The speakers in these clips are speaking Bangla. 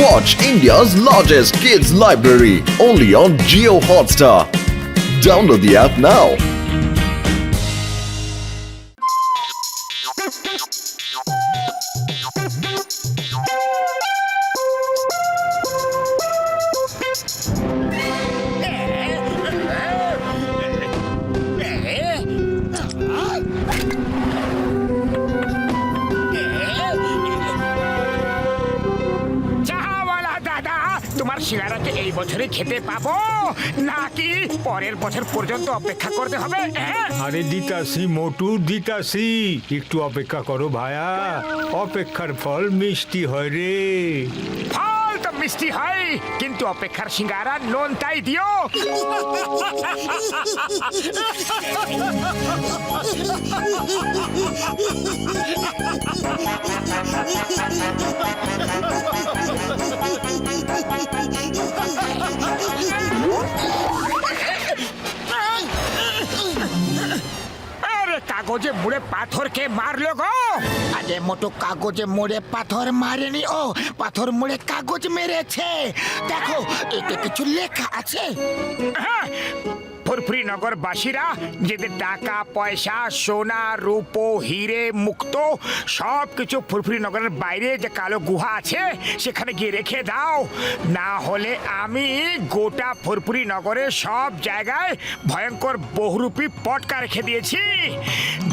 Watch India's largest kids library only on Jio Hotstar. Download the app now. তোমার সিঙ্গারাকে এই বছরে খেতে পাবো নাকি পরের বছর পর্যন্ত অপেক্ষা করতে হবে? আরে দিতাসি মোটু দিতাসি, একটু অপেক্ষা করো ভায়া, অপেক্ষার ফল মিষ্টি হয় রে। ফল তো মিষ্টি হয়, কিন্তু অপেক্ষার সিঙ্গারা নোনতাই দিও। কাগজে মুড়ে পাথরকে মারলো গো। আরে মোটো কাগজে মুড়ে পাথর মারেনি, ও পাথর মুড়ে কাগজ মেরেছে। দেখো এতে কিছু লেখা আছে। ফুরফুরিনগরবাসীরা যেদের টাকা পয়সা সোনা রূপো হিরে মুক্ত সব কিছু ফুরফুরিনগরের বাইরে যে কালো গুহা আছে সেখানে গিয়ে রেখে দাও, না হলে আমি গোটা ফুরফুরিনগরের সব জায়গায় ভয়ঙ্কর বহুরূপী পটকা রেখে দিয়েছি,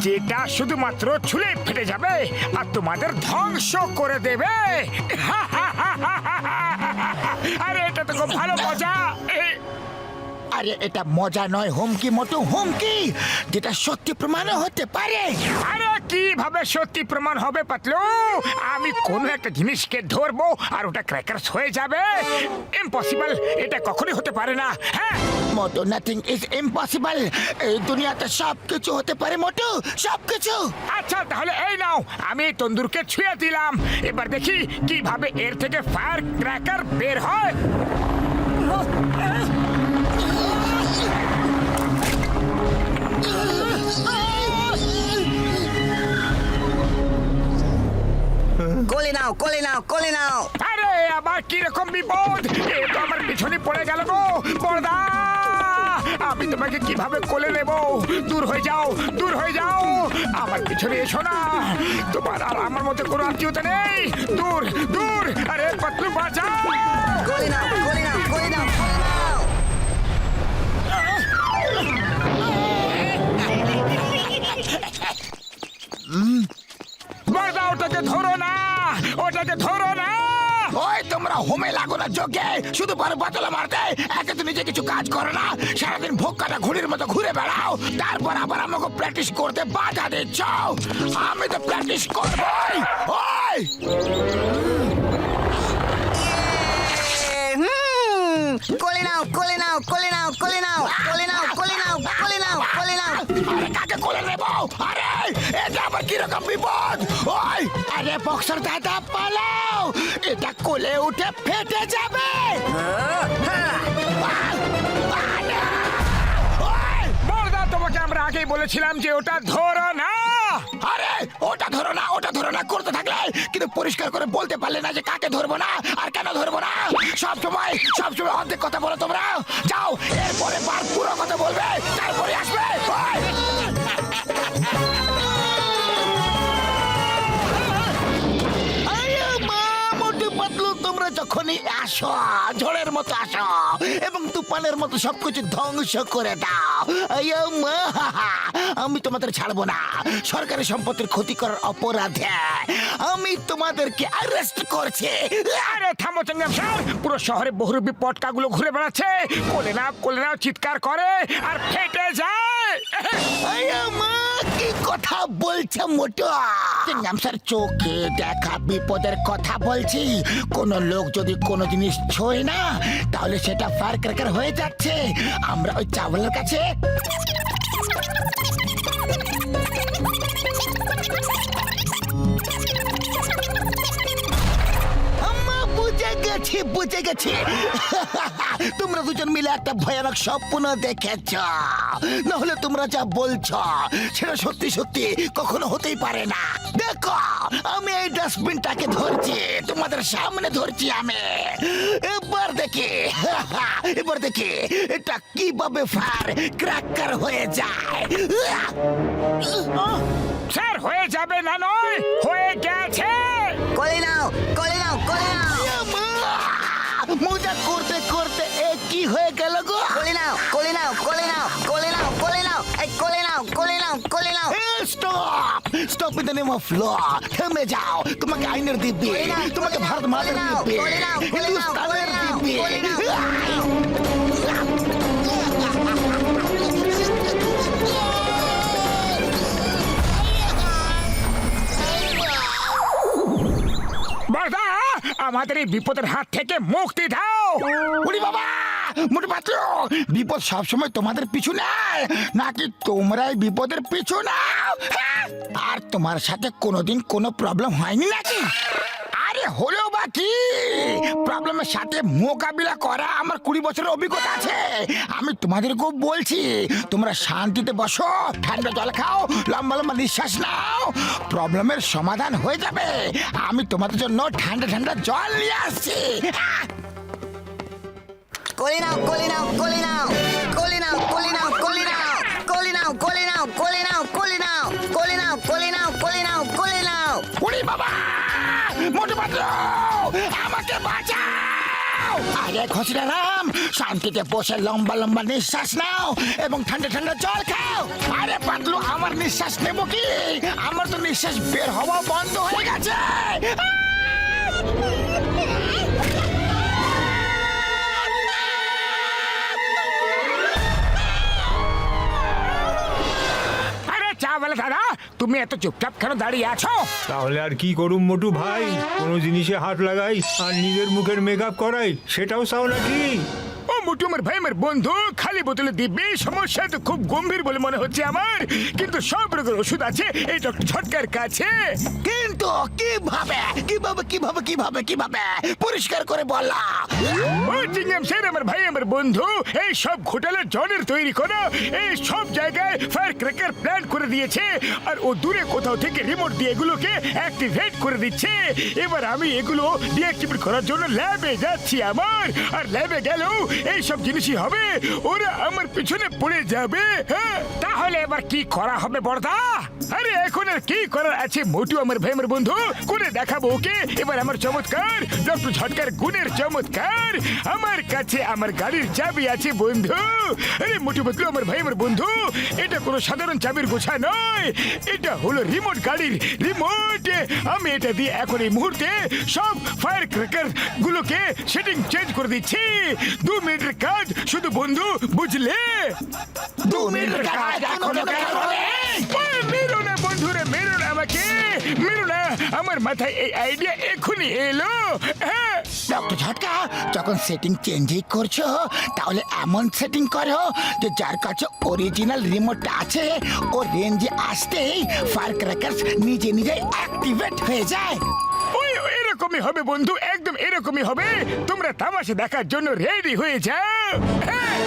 যেটা শুধুমাত্র ছুলে ফেটে যাবে আর তোমাদের ধ্বংস করে দেবে। আরে এটা তো খুব ভালো মজা। আরে এটা মজা নয়, হুমকি মোটু, হুমকি, যেটা সত্যি প্রমাণ হতে পারে। আরে কিভাবে সত্যি প্রমাণ হবে পাতলু? আমি কোন একটা জিনিসকে ধরবো আর ওটা ক্র্যাকারস হয়ে যাবে? ইম্পসিবল, এটা কখনোই হতে পারে না। হ্যাঁ মোটু, নাথিং ইজ ইম্পসিবল। এই দুনিয়াতে সবকিছু হতে পারে মোটু, সবকিছু। আচ্ছা তাহলে এই নাও, আমি তন্দুরকে ছুঁয়ে দিলাম, এবার দেখি কিভাবে এর থেকে ফায়ার ক্র্যাকার বের হয়। কোলে নাও কোলে নাও কোলে নাও। আরে আবার কি রকম বিপদ, এ তো আমার পিছনে পড়ে গেল গো। বড়দা, আমি তোমাকে কিভাবে কোলে নেব? দূর হয়ে যাও, দূর হয়ে যাও, আমার পিছনে এসো না। তোমার আর আমার মধ্যে কোনো আত্মীয়তা নেই, দূর দূর। আরে পাতলু বাঁচা। কোলে নাও কোলে নাও কোলে নাও কোলে নাও। বড়দা, ওটাকে ধরো না, ওটাকে ধরো না। ওই তোমরা হোমে লাগো না যোগে, শুধু পারো বাতলা মারতে, একে তো নিজে কিছু কাজ করো না, সারাদিন ভোগ কাটা ঘুড়ির মতো ঘুরে বেড়াও, তারপর আবার আমাকে প্র্যাকটিস করতে বাধা দিচ্ছ। আমি তো প্র্যাকটিস করবই। ওই কোলে নাও কোলে নাও কোলে নাও কোলে নাও কোলে নাও কোলে নাও কোলে নাও কোলে নাও। আরে কাকে কোলে নেব? আরে এটা আবার কিরকম বিপদ? ওই আরে বক্সার দাদা পালাও, এটা কোলে উঠে ফেটে যাবে। বড়দা, তোমাকে আমরা আগেই বলেছিলাম যে ওটা ধরো না। আরে ওটা ধরো না, ওটা ধরো না করতে থাকলে কিন্তু পরিষ্কার করে বলতে পারলে না যে কাকে ধরবো না আর কেন ধরবো না। সব সময় অর্ধেক কথা বলো তোমরা। যাও, এরপরে বার পুরো কথা বলবে, তারপরে আসবে। তোমরা যখনই আসো ঝড়ের মতো আসো এবং তুফানের মতো সবকিছু ধ্বংস করে দাও। আমি তোমাদের ছাড়বো না। সরকারি সম্পত্তির ক্ষতি করার অপরাধে আমি তোমাদেরকে অ্যারেস্ট করছি। আরে থামো চেঙ্গাম স্যার, পুরো শহরে বহুরূপী পটকাগুলো ঘুরে বেড়াচ্ছে, কোলে নাও চিৎকার করে আর ফেটে যায়। কি কথা বলছে মোটো? চেঙ্গাম স্যার, চোখে দেখা বিপদের কথা বলছি। কোন লোক যদি কোনো জিনিস ছোঁয় না তাহলে সেটা ফায়ার ক্র্যাকার হয়ে যাচ্ছে। আমরা ওই চাওয়ালের কাছে বুঝে গেছি তোমরা দুজন মিলে একটা ভয়ানক স্বপ্ন দেখেছ, না হলে তোমরা যা বলছো সেটা সত্যি সত্যি কখনো হতেই পারে না। দেখো আমি এই ডাস্টবিনটাকে ধরছি, তোমাদের সামনে ধরছি আমি। এবার দেখি এটা কিভাবে ফায়ার ক্র্যাকার হয়ে যায়। স্যার হয়ে যাবে না, নয় হয়ে গেছে। কোলে নাও কোলে নাও কোলে নাও মজা করতে করতে এ কি হয়ে গেল গো? কোলে নাও কোলে নাও কোলে নাও কোলে নাও কোলে নাও এই কোলে নাও কোলে নাও কোলে নাও stop stop in the name of law. থেমে যাও, তোমাকে আইনের দিব্যি, তোমাকে ভারত মাতার দিব্যি, হিন্দুস্তানের দিব্যি। বড়দা, আমাদের এই বিপদের হাত থেকে মুক্তি দাও। ওরে বাবা, মোটু পাত্র, বিপদ সবসময় তোমাদের পিছু নেয় নাকি তোমরাই বিপদের পিছু নাও? হ্যাঁ? আর তোমার সাথে কোনোদিন কোনো প্রবলেম হয়নি নাকি? আরে হলেও বা কি, প্রবলেমের সাথে মোকাবিলা করা আমার 20 বছরের অভিজ্ঞতা আছে। আমি তোমাদেরকেও বলছি, তোমরা শান্তিতে বসো, ঠান্ডা জল খাও, লম্বা লম্বা নিঃশ্বাস নাও, প্রবলেমের সমাধান হয়ে যাবে। আমি তোমাদের জন্য ঠান্ডা ঠান্ডা জল নিয়ে আসছি। কোলে নাও কোলে নাও কোলে নাও কোলে নাও কোলে নাও কোলে নাও কোলে নাও কোলে নাও কোলে নাও কোলে নাও কোলে নাও কোলে নাও কোলে নাও কোলে নাও ওরে বাবা, মোটু পাত্র, আমাকে বাঁচাও। আরে খসিরাম, শান্তিতে বসে লম্বা লম্বা নিঃশ্বাস নাও এবং ঠান্ডা ঠান্ডা জল খাও। আরে পাতলু, আমার নিঃশ্বাস নেবো কি? আমার তো নিঃশ্বাস বের হওয়া বন্ধ হয়ে গেছে। আরে চা বলে দাদা, তুমি এত চুপচাপ কেন দাঁড়িয়ে আছো? তাহলে আর কি করুম মোটু ভাই, কোনো জিনিসে হাত লাগাই আর নিজের মুখের মেকআপ করাই, সেটাও চাও নাকি? ও মোটু, আমার ভাই, আমার বন্ধু, খালি বোতলে দিব্যি। সমস্যা তো খুব গম্ভীর বলে মনে হচ্ছে আমার, কিন্তু সব রোগের ওষুধ আছে এই ডক্টর ঝটকার কাছে। কিন্তু কিভাবে কিভাবে কিভাবে কিভাবে কিভাবে পরিষ্কার করে বলা? ও চিংগাম স্যার, আমার ভাই, আমার বন্ধু, এই সব ঘোটালা জনের তৈরি করা, এই সব জায়গায় ফায়ার ক্র্যাকার প্ল্যান করে দিয়েছে, আর ও দূরে কোথাও থেকে রিমোট দিয়ে এগুলোকে অ্যাক্টিভেট করে দিচ্ছে। এবার আমি এগুলো ডিঅ্যাক্টিভেট করার জন্য ল্যাবে যাচ্ছি আমার, আর ল্যাবে গেলেও এই সব জিনিসই হবে, ওরা আমার পিছনে পড়ে যাবে। হ্যাঁ, তাহলে এবার কি করা হবে বড়দা? আরে এখন আর কি করার আছে মোটু, আমার ভাই, আমার বন্ধু, করে দেখাবো ওকে এবার আমার চমৎকার ডক্টর ঝটকার গুণের চমৎকার। আমার কাছে আমার গাড়ির চাবি আছে বন্ধু। আরে মোটু পাতলু, আমার ভাই, আমার বন্ধু, এটা কোনো সাধারণ চাবির গোছা নয়, এটা হলো রিমোট গাড়ির রিমোট। আমি এটা দিয়ে এখন এই মুহূর্তে সব ফায়ার ক্র্যাকার গুলোকে সেটিং চেঞ্জ করে দিচ্ছি। 2 মিনিটের কাজ শুধু বন্ধু, বুঝলে? 2 মিনিটের কাজ এখনো কেন হবে? মেরো না বন্ধুরে, মেরো না আমাকে, মেরো না। আমার মাথায় এই আইডিয়া এখনই এলো। হ্যাঁ, ডক্টর ঝটকা, যখন সেটিং চেঞ্জই করছো তাহলে এমন সেটিং করো যে যার কাছে অরিজিনাল রিমোটটা আছে ও রেঞ্জে আসতেই ফায়ার ক্র্যাকার নিজে নিজেই অ্যাক্টিভেট হয়ে যায়। ওই এরকমই হবে বন্ধু, একদম এরকমই হবে। তোমরা তামাশা দেখার জন্য রেডি হয়ে যাও। হ্যাঁ,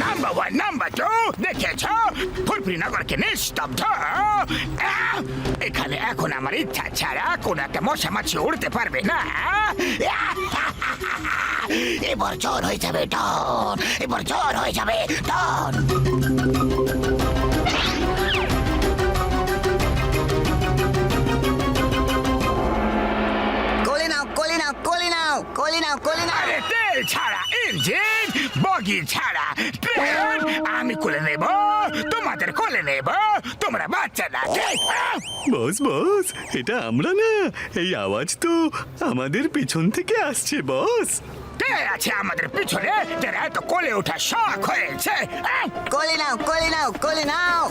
নাম্বার 1, নাম্বার 2, দেখেছ ফুলপুরিনগরকে নিস্তব্ধ। এখানে এখন আমার ইচ্ছা ছাড়া কোন একটা মশা মাছি উড়তে পারবে না। এবার জ্বর হয়ে যাবে ডন, এবার জ্বর হয়ে যাবে ডন। কোলে নাও কোলে নাও কোলে নাও কোলে নাও কোলে নাও আরে তেল ছাড়া ইঞ্জিন, বগি ছাড়া ট্রেন, আমি কোলে নেব, তোমাদের কোলে নেব, তোমরা বাচ্চা না। বস বস, এটা আমরা না, এই আওয়াজ তো আমাদের পেছন থেকে আসছে বস। কে আছে আমাদের পিছনে যারা এত কোলে ওঠা শখ হয়েছে? কোলে নাও কোলে নাও কোলে নাও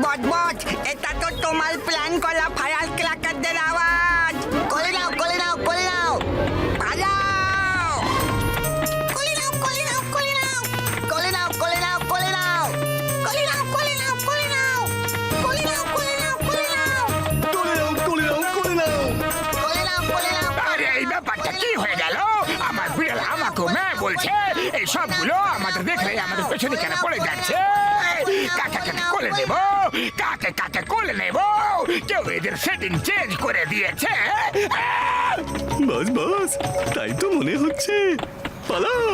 বট বট, এটা তো তোমার প্ল্যান করা ফায়ার ক্র্যাকারদের আওয়াজ। কোলে নাও কোলে নাও কোলে নাও পালাও। কোলে নাও কোলে নাও কোলে নাও কোলে নাও কোলে নাও কোলে নাও কোলে নাও কোলে নাও কোলে নাও কোলে নাও কোলে নাও কোলে নাও করে নাও করে নাও করে নাও। আমাকে মেয়ে বলছে এই সবগুলো আমাদের দেখলে আমাদের পেছনে কেন পড়ে যাচ্ছে কাকে কাকে কোলে নেব কাকে কাকে কোলে নেব কেউ এদের সেটিং চেঞ্জ করে দিয়েছে বস বস তাই তো মনে হচ্ছে পালাও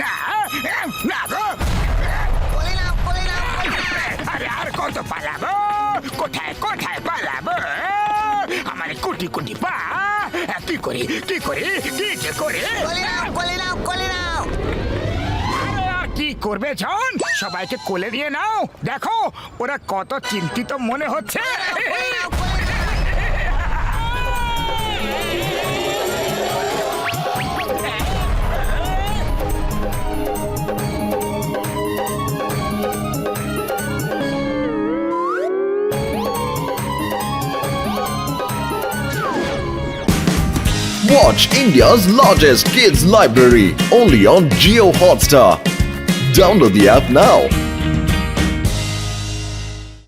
না না গো কোলে নাও কোলে নাও আরে আর কত পালাবো কোথায় কোথায় পালাবো আমার কুটি কুটি পা কি করি কি করি কি যে করি কোলে নাও কোলে নাও কোলে নাও আরে আর কি করবে জন সবাইকে কোলে নিয়ে নাও দেখো ওরা কত চিন্তিত মনে হচ্ছে Watch India's largest kids library only on Geo Hotstar. Download the app now.